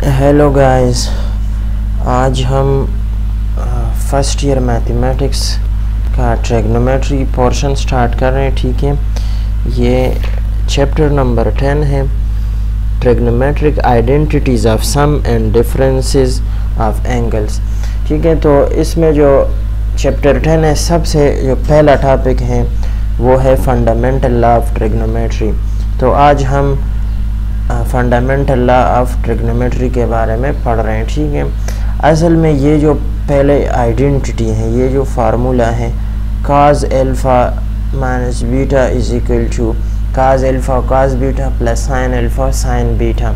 Hello guys, आज हम first year mathematics का ट्रिग्नोमेट्री पोर्शन स्टार्ट कर रहे हैं। ठीक है, ये चैप्टर नंबर 10 है, trigonometric identities of sum and differences of angles. ठीक है, तो इसमें जो चैप्टर 10 है, सबसे जो पहला टॉपिक है वो है फंडामेंटल लॉ ऑफ ट्रिग्नोमेट्री। तो आज हम फंडामेंटल लॉ ऑफ ट्रिग्नोमेट्री के बारे में पढ़ रहे हैं। ठीक है, असल में ये जो पहले आइडेंटिटी है, ये जो फार्मूला है cos alpha minus beta is equal to cos alpha cos beta plus sin alpha sin beta,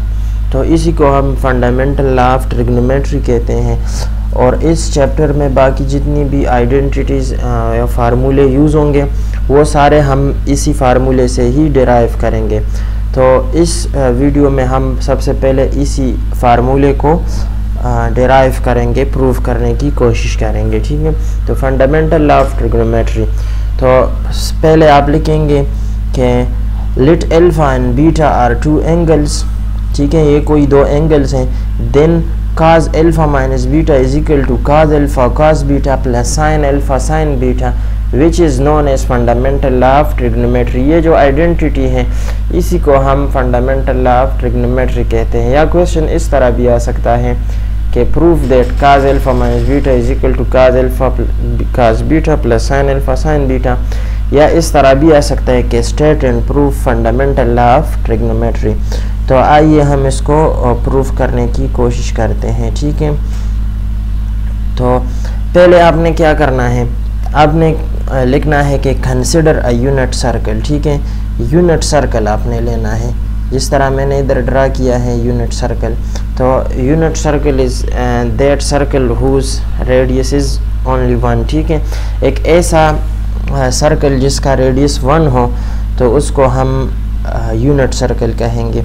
तो इसी को हम फंडामेंटल लॉ ऑफ ट्रिग्नोमेट्री कहते हैं। और इस चैप्टर में बाकी जितनी भी आइडेंटिटीज़ या फार्मूले यूज़ होंगे वो सारे हम इसी फार्मूले से ही डिराइव करेंगे। तो इस वीडियो में हम सबसे पहले इसी फार्मूले को डिराइव करेंगे, प्रूव करने की कोशिश करेंगे। ठीक है, तो फंडामेंटल लॉ ऑफ ट्रिग्नोमेट्री, तो पहले आप लिखेंगे कि let alpha and beta are two angles. ठीक है, ये कोई दो एंगल्स हैं। Then cos alpha minus beta is equal to cos alpha cos beta plus sin alpha sin beta which is known as fundamental law of trigonometry. ये जो identity है इसी को हम फंडामेंटल लॉ ऑफ ट्रिग्नोमेट्री कहते हैं। या क्वेश्चन इस तरह भी आ सकता है कि proof that cos alpha minus beta is equal to cos alpha cos beta plus sin alpha sin beta, या इस तरह भी आ सकता है कि state and proof fundamental law of trigonometry. तो आइए हम इसको प्रूफ करने की कोशिश करते हैं। ठीक है, तो पहले आपने क्या करना है, आपने लिखना है कि कंसिडर अ यूनिट सर्कल। ठीक है, यूनिट सर्कल आपने लेना है, जिस तरह मैंने इधर ड्रा किया है यूनिट सर्कल। तो unit circle is that circle whose radius is only 1। ठीक है, एक ऐसा सर्कल जिसका रेडियस 1 हो तो उसको हम यूनिट सर्कल कहेंगे।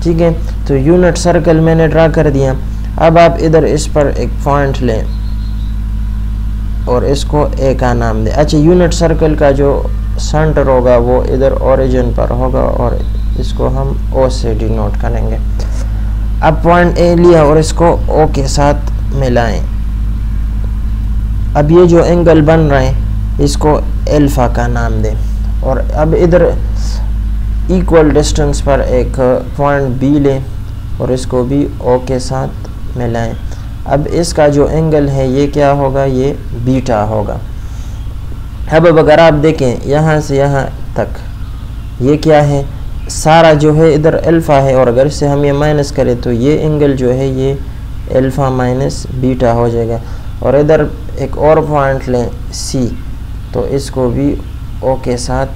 ठीक है, तो यूनिट सर्कल मैंने ड्रा कर दिया। अब आप इधर इस पर एक पॉइंट लें और इसको ए का नाम दें। अच्छा, यूनिट सर्कल का जो सेंटर होगा वो इधर ओरिजिन पर होगा और इसको हम ओ से डिनोट करेंगे। अब पॉइंट ए लिया और इसको ओ के साथ मिलाएं। अब ये जो एंगल बन रहा है इसको अल्फ़ा का नाम दें, और अब इधर इक्वल डिस्टेंस पर एक पॉइंट बी लें और इसको भी ओ के साथ मिलाएं। अब इसका जो एंगल है ये क्या होगा, ये बीटा होगा। अब अगर आप देखें यहाँ से यहाँ तक ये क्या है, सारा जो है इधर अल्फ़ा है, और अगर इससे हम ये माइनस करें तो ये एंगल जो है ये अल्फ़ा माइनस बीटा हो जाएगा। और इधर एक और पॉइंट लें सी, तो इसको भी ओ के साथ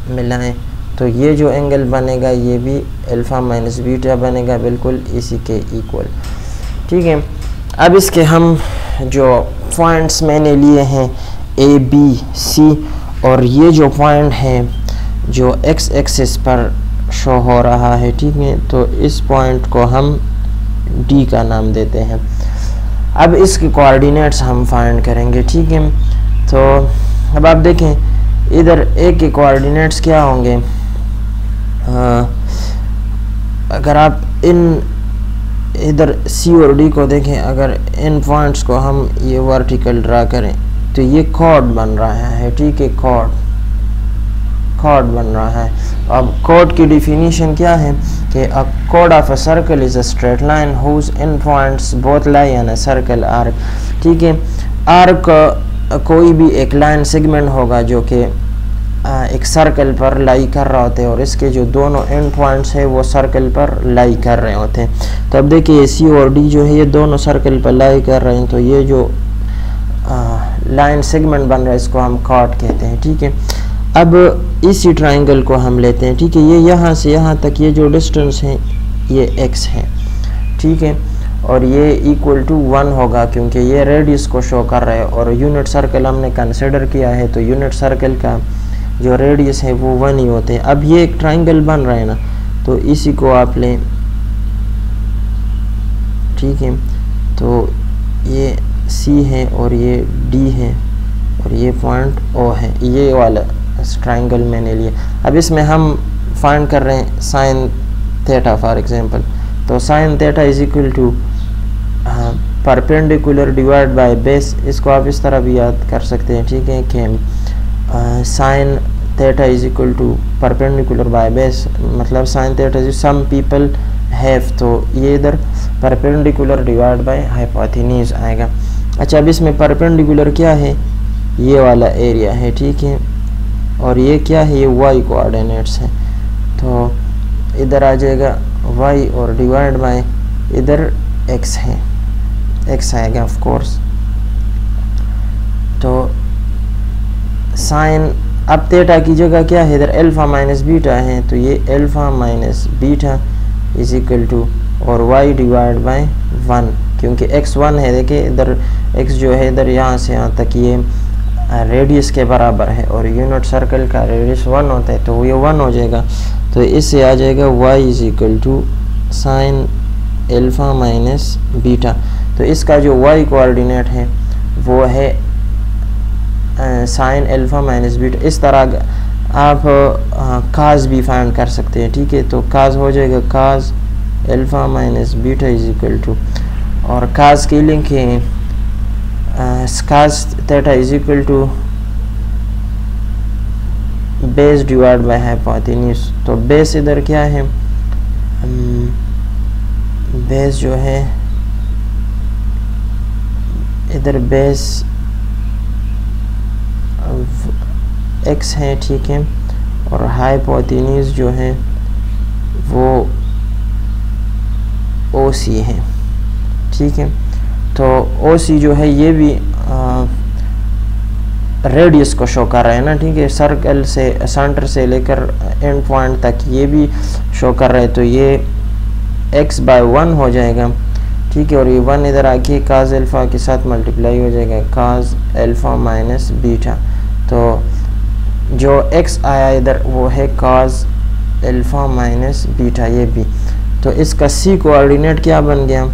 मिलाएं, तो ये जो एंगल बनेगा ये भी अल्फ़ा माइनस बीटा बनेगा, बिल्कुल इसी के इक्वल। ठीक है, अब इसके हम जो पॉइंट्स मैंने लिए हैं ए बी सी, और ये जो पॉइंट है जो एक्स एक्सिस पर शो हो रहा है, ठीक है, तो इस पॉइंट को हम डी का नाम देते हैं। अब इसके कोऑर्डिनेट्स हम फाइंड करेंगे। ठीक है, तो अब आप देखें इधर ए के कोऑर्डिनेट्स क्या होंगे। अगर आप इन इधर सी और डी को देखें, अगर इन पॉइंट्स को हम ये वर्टिकल ड्रा करें तो ये कॉर्ड बन रहा है। ठीक है, कॉर्ड बन रहा है। अब कॉर्ड की डिफिनीशन क्या है कि अ cord of a circle is a straight line who's in points both lie on a circle arc. ठीक है, आर्क कोई भी एक लाइन सेगमेंट होगा जो कि एक सर्कल पर लाई कर रहा होते हैं, और इसके जो दोनों एंड पॉइंट्स है वो सर्कल पर लाई कर रहे होते हैं। तो अब देखिए सी और डी जो है ये दोनों सर्कल पर लाई कर रहे हैं, तो ये जो लाइन सेगमेंट बन रहा है इसको हम कॉर्ड कहते हैं। ठीक है, अब इसी ट्राइंगल को हम लेते हैं। ठीक है, ये यहाँ से यहाँ तक ये जो डिस्टेंस है ये x है। ठीक है, और ये इक्वल टू 1 होगा क्योंकि ये रेडियस को शो कर रहा है, और यूनिट सर्कल हमने कंसिडर किया है तो यूनिट सर्कल का जो रेडियस है वो 1 ही होते हैं। अब ये एक ट्राइंगल बन रहा है ना, तो इसी को आप लें। ठीक है, तो ये C है और ये D है और ये पॉइंट O है, ये वाला ट्राइंगल मैंने लिया। अब इसमें हम फाइंड कर रहे हैं साइन थीटा फॉर एग्जांपल, तो sine theta is equal to perpendicular divide by base, इसको आप इस तरह भी याद कर सकते हैं, ठीक है, कि sine theta is equal to perpendicular by base, मतलब sine theta is some people have, तो ये इधर परपेंडिकुलर डिवाइड बाय हाइपोटेन्यूज आएगा। अच्छा, अब इसमें परपेंडिकुलर क्या है, ये वाला एरिया है, ठीक है, और ये क्या है, ये वाई कोऑर्डिनेट्स है, तो इधर आ जाएगा वाई और डिवाइड बाय इधर एक्स है, एक्स आएगा ऑफ कोर्स। तो साइन, अब थीटा की जगह क्या है, इधर अल्फा माइनस बीटा है, तो ये alpha minus beta is equal to, और y डिवाइड बाय 1, क्योंकि x 1 है, देखिए इधर x जो है इधर यहाँ से यहाँ तक ये रेडियस के बराबर है, और यूनिट सर्कल का रेडियस 1 होता है, तो ये 1 हो जाएगा, तो इससे आ जाएगा y is equal to sine alpha minus beta. तो इसका जो y कोऑर्डिनेट है वो है साइन अल्फा माइनस बीटा। इस तरह आप काज भी फाइंड कर सकते हैं, ठीक है, तो काज हो जाएगा cos alpha minus beta is equal to, और काज की लिंक है cos theta is equal to base divide by hypotenuse. तो बेस इधर क्या है, बेस जो है इधर बेस x है, ठीक है, और हाइपोटेन्यूज जो है वो OC है, ठीक है, तो OC जो है ये भी रेडियस को शो कर रहा है ना, ठीक है, सर्कल से सेंटर से लेकर एंड पॉइंट तक ये भी शो कर रहा है, तो ये x बाय 1 हो जाएगा, ठीक है, और ये 1 इधर आके काज अल्फा के साथ मल्टीप्लाई हो जाएगा, काज अल्फा माइनस बीटा, तो जो x आया इधर वो है काज अल्फा माइनस बीटा, ये भी। तो इसका c कोऑर्डिनेट क्या बन गया,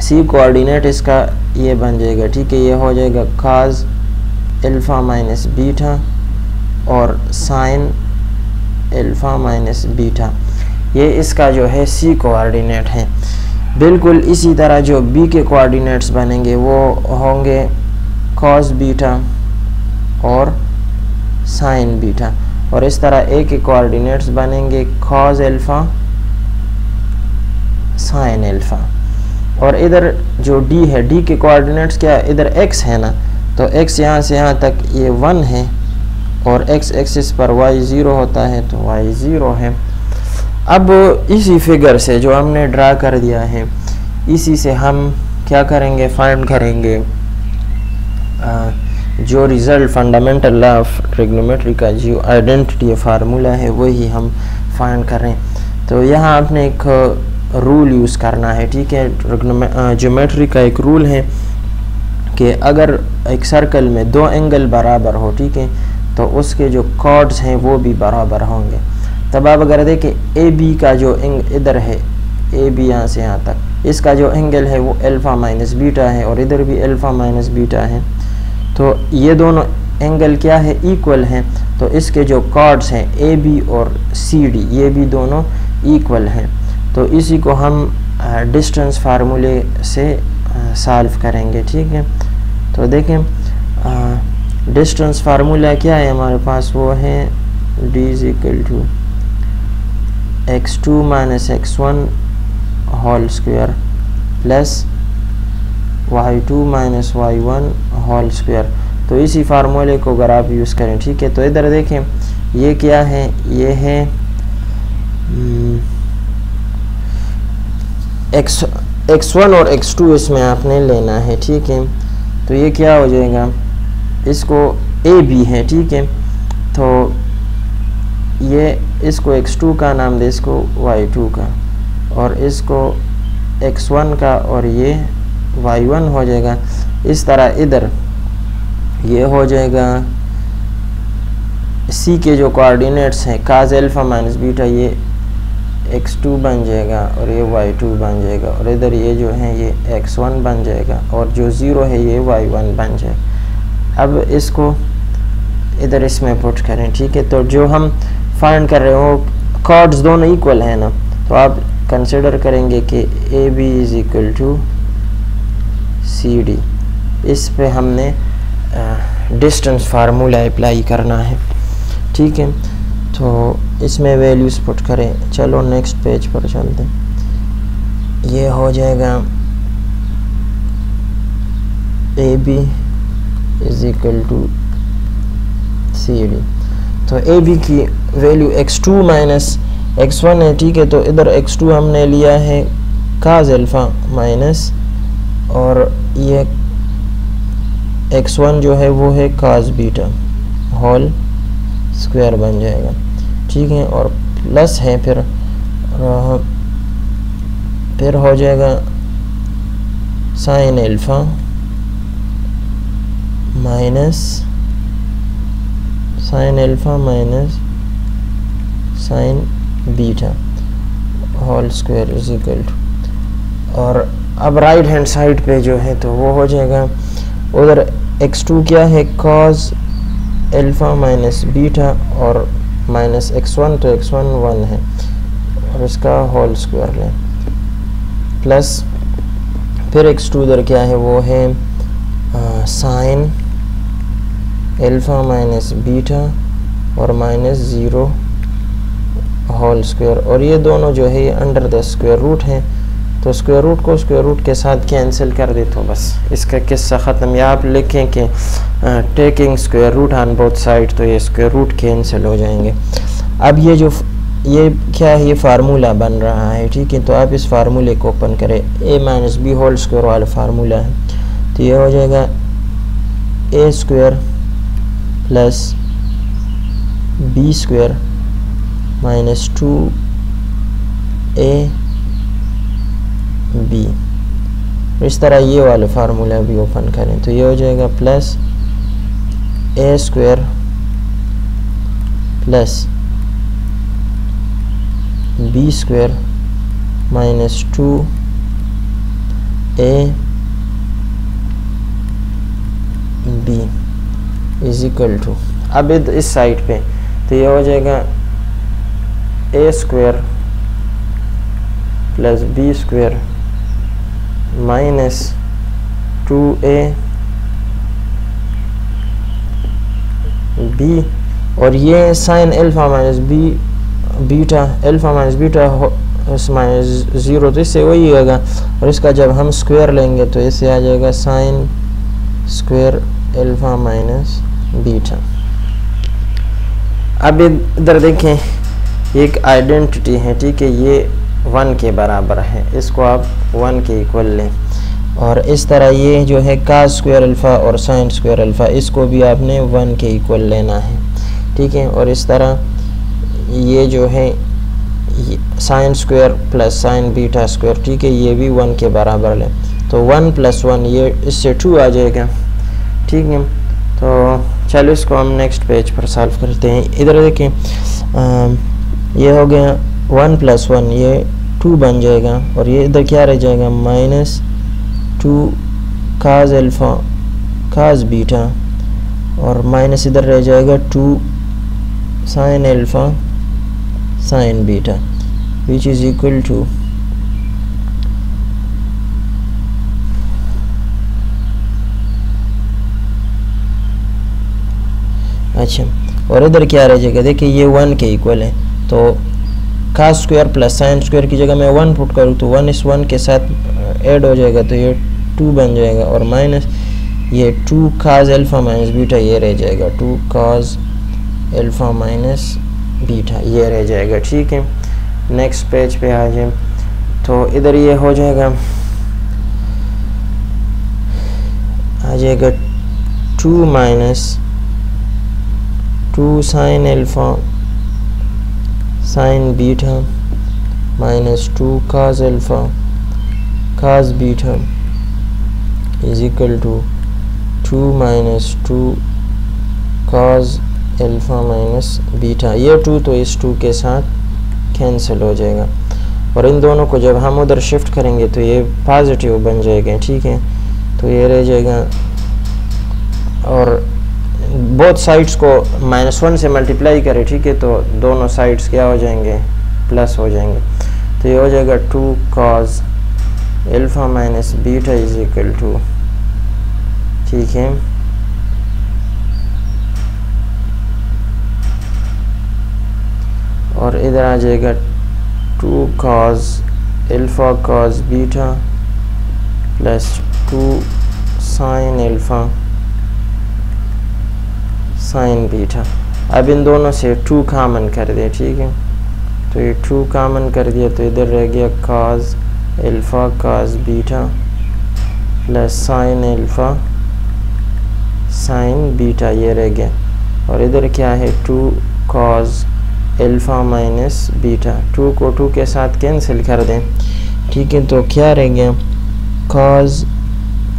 c कोऑर्डिनेट इसका ये बन जाएगा, ठीक है, ये हो जाएगा काज अल्फा माइनस बीटा और साइन अल्फा माइनस बीटा, ये इसका जो है c कोऑर्डिनेट है। बिल्कुल इसी तरह जो b के कोऑर्डिनेट्स बनेंगे वो होंगे कॉस बीटा और साइन बीटा, और इस तरह a के कोऑर्डिनेट्स बनेंगे कॉस अल्फा साइन अल्फा, और इधर जो d है, d के कोऑर्डिनेट्स क्या है, इधर x है ना, तो x यहाँ से यहाँ तक ये 1 है, और x एक्सिस पर y 0 होता है, तो y 0 है। अब इसी फिगर से जो हमने ड्रा कर दिया है, इसी से हम क्या करेंगे, फाइंड करेंगे जो result fundamental law of trigonometry का जो आइडेंटिटी फार्मूला है वही हम फाइंड कर रहे हैं। तो यहाँ आपने एक रूल यूज़ करना है, ठीक है, ज्योमेट्री का एक रूल है कि अगर एक सर्कल में दो एंगल बराबर हो, ठीक है, तो उसके जो कॉर्ड्स हैं वो भी बराबर होंगे। तब आप अगर देखें ए बी का जो इधर है, ए बी यहाँ से यहाँ तक, इसका जो एंगल है वो अल्फ़ा माइनस बीटा है, और इधर भी अल्फ़ा माइनस बीटा है, तो ये दोनों एंगल क्या है, इक्वल हैं, तो इसके जो कॉर्ड्स हैं ए बी और सी डी ये भी दोनों इक्वल हैं। तो इसी को हम डिस्टेंस फार्मूले से सॉल्व करेंगे, ठीक है। तो देखें डिस्टेंस फार्मूला क्या है हमारे पास, वो है d is equal to x2 minus x1 whole square plus y2 minus y1 whole square. तो इसी फार्मूले को अगर आप यूज़ करें, ठीक है, तो इधर देखें ये क्या है, ये है x1 और x2 इसमें आपने लेना है, ठीक है। तो ये क्या हो जाएगा, इसको ए बी है, ठीक है, तो ये इसको x2 का नाम दे, इसको y2 का, और इसको x1 का, और ये y1 हो जाएगा। इस तरह इधर ये हो जाएगा c के जो कोऑर्डिनेट्स हैं काज अल्फा माइनस बीटा, ये x2 बन जाएगा और ये y2 बन जाएगा, और इधर ये जो है ये x1 बन जाएगा, और जो 0 है ये y1 बन जाएगा। अब इसको इधर इसमें पुट करें, ठीक है। तो जो हम फाइंड कर रहे हो कॉर्ड्स दोनों इक्वल है ना, तो आप कंसिडर करेंगे कि A B is equal to C D. इस पे हमने डिस्टेंस फार्मूला अप्लाई करना है, ठीक है। तो इसमें वैल्यूज़ पुट करें। चलो नेक्स्ट पेज पर चलते हैं। ये हो जाएगा A B is equal to C D. तो ए बी की वैल्यू x2 माइनस x1 है, ठीक है। तो इधर x2 हमने लिया है काज अल्फ़ा माइनस, और ये x1 जो है वो है काज बीटा होल स्क्वायर बन जाएगा, ठीक है। और प्लस है फिर हो जाएगा sine alpha minus sine alpha minus sine beta whole square is equal to. और अब राइट हैंड साइड पे जो है तो वो हो जाएगा, उधर x2 क्या है कॉस अल्फ़ा माइनस बीटा और माइनस x1, तो x1 1 है और इसका होल स्क्वायर लें, प्लस फिर x2 उधर क्या है वो है साइन अल्फ़ा माइनस बीटा और माइनस 0 होल स्क्वायर। और ये दोनों जो है ये अंडर द स्क्वायर रूट है, तो स्क्वायर रूट को स्क्वायर रूट के साथ कैंसिल कर दे तो बस इसका किस्सा ख़त्म। या आप लिखें कि taking square root on both side, तो ये स्क्वायर रूट कैंसिल हो जाएंगे। अब ये क्या है, ये फार्मूला बन रहा है, ठीक है। तो आप इस फार्मूले को ओपन करें, a minus B whole square वाला फार्मूला है। तो ये हो जाएगा a square plus B square minus 2a B. इस तरह ये वाला फार्मूला भी ओपन करें तो ये हो जाएगा plus a square plus B square minus 2a B is equal to. अब इस साइड पे तो ये हो जाएगा a square plus B square minus 2a B, और ये sine alpha minus beta alpha minus beta minus 0, तो इससे वही होगा। और इसका जब हम स्क्वायर लेंगे तो इससे आ जाएगा sine square alpha minus beta. अब इधर देखें एक आइडेंटिटी है, ठीक है, ये 1 के बराबर है, इसको आप 1 के इक्वल लें। और इस तरह ये जो है कास स्क्वायर अल्फ़ा और साइन स्क्वायर अल्फ़ा, इसको भी आपने 1 के इक्वल लेना है, ठीक है। और इस तरह ये जो है sine square plus sign beta square, ठीक है, ये भी 1 के बराबर लें। तो 1 + 1 ये इससे 2 आ जाएगा, ठीक है। तो चलो इसको हम नेक्स्ट पेज पर सॉल्व करते हैं। इधर देखें ये हो गया 1 + 1 ये 2 बन जाएगा, और ये इधर क्या रह जाएगा -2 काज अल्फ़ा काज बीटा, और माइनस इधर रह जाएगा 2 sine alpha sine beta which is equal to अच्छा। और इधर क्या रह जाएगा, देखिए ये 1 के इक्वल है, तो cos square plus sine square की जगह मैं 1 पुट करूँ तो 1 इस 1 के साथ ऐड हो जाएगा, तो ये 2 बन जाएगा, और माइनस ये 2 काज अल्फ़ा माइनस बीटा ये रह जाएगा 2 काज अल्फ़ा माइनस बीटा ये रह जाएगा, ठीक है। नेक्स्ट पेज पे आ जाए तो इधर ये हो जाएगा 2 minus 2 sine alpha sine beta minus 2 cos alpha cos beta is equal to 2 minus 2 cos alpha minus beta. ये 2 तो इस 2 के साथ कैंसिल हो जाएगा, और इन दोनों को जब हम उधर शिफ्ट करेंगे तो ये पॉजिटिव बन जाएगा, ठीक है। तो ये रह जाएगा, और बोथ साइड्स को -1 से मल्टीप्लाई करें, ठीक है, तो दोनों साइड्स क्या हो जाएंगे प्लस हो जाएंगे। तो ये हो जाएगा 2 cos alpha minus beta is equal to, ठीक है, और इधर आ जाएगा 2 cos alpha cos beta plus 2 sin alpha sin beta. अब इन दोनों से 2 कॉमन कर दिया, ठीक है, तो ये 2 कॉमन कर दिया तो इधर रह गया cos alpha cos beta plus sin alpha sin beta, ये रह गया, और इधर क्या है 2 cos अल्फ़ा माइनस बीटा, 2 को 2 के साथ कैंसिल कर दें, ठीक है, तो क्या रह गया cos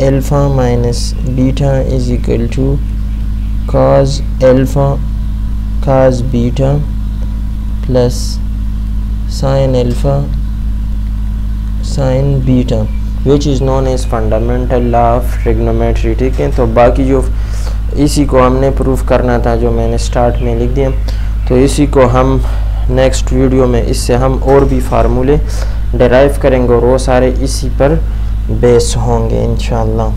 alpha minus beta is equal to cos alpha cos beta plus sin alpha sin beta which is known as fundamental law of trigonometry, ठीक है। तो बाकी जो इसी को हमने प्रूफ करना था जो मैंने स्टार्ट में लिख दिया, तो इसी को हम नेक्स्ट वीडियो में इससे हम और भी फार्मूले डिराइव करेंगे और वो सारे इसी पर बेस होंगे इंशाल्लाह।